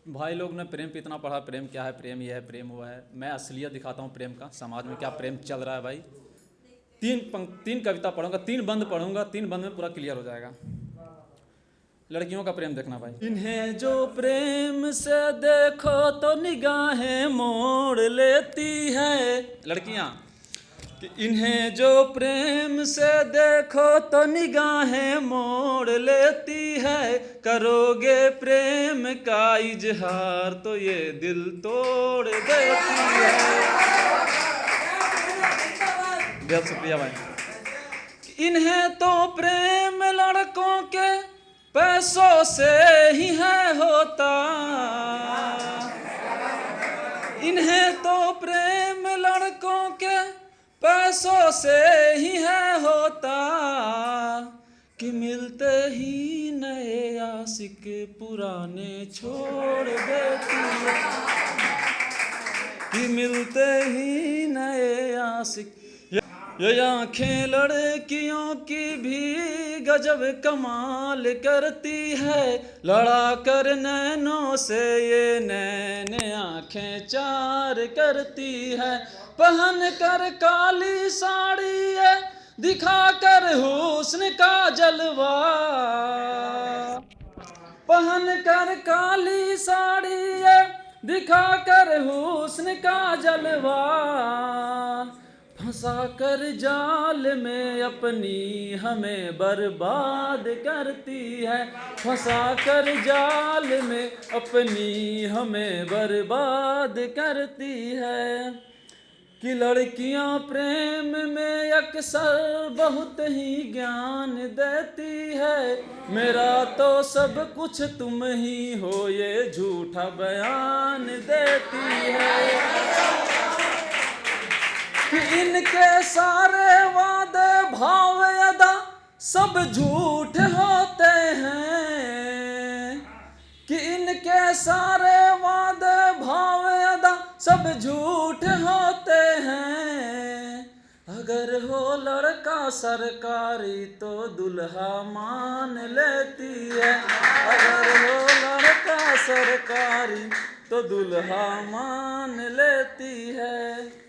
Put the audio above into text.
भाई लोग ने प्रेम पे इतना पढ़ा, प्रेम क्या है, प्रेम ये है, प्रेम हुआ है। मैं असलियत दिखाता हूँ प्रेम का, समाज में क्या प्रेम चल रहा है भाई। तीन कविता पढ़ूंगा, 3 बंद पढ़ूंगा, 3 बंद में पूरा क्लियर हो जाएगा। लड़कियों का प्रेम देखना भाई। इन्हें जो प्रेम से देखो तो निगाहें मोड़ लेती है लड़कियां, कि इन्हें जो प्रेम से देखो तो निगाहें मोड़ लेती है। करोगे प्रेम का इजहार तो ये दिल तोड़ देती है। बहुत शुक्रिया भाई। इन्हें तो प्रेम लड़कों के पैसों से ही है होता, इन्हें तो प्रेम लड़कों के पैसों से ही है होता, कि मिलते ही नए आशिक पुराने छोड़ देती है, कि मिलते ही नए आशिक। ये आँखें लड़कियों की भी गजब कमाल करती है, लड़ा कर नैनों से ये नैन आँखें चार करती है। पहन कर काली साड़ी ये दिखा कर हुस्न का जलवा, पहन कर काली साड़ी ये दिखा कर हुस्न का जलवा, फंसा कर जाल में अपनी हमें बर्बाद करती है, फंसा कर जाल में अपनी हमें बर्बाद करती है। कि लड़कियां प्रेम में अक्सर बहुत ही ज्ञान देती है, मेरा तो सब कुछ तुम ही हो ये झूठा बयान देती है। कि इनके सारे वादे भाव अदा सब झूठ होते हैं, कि इनके सारे वादे भाव अदा सब झूठ होते हैं। अगर हो लड़का सरकारी तो दुल्हा मान लेती है, अगर हो लड़का सरकारी तो दुल्हा मान लेती है।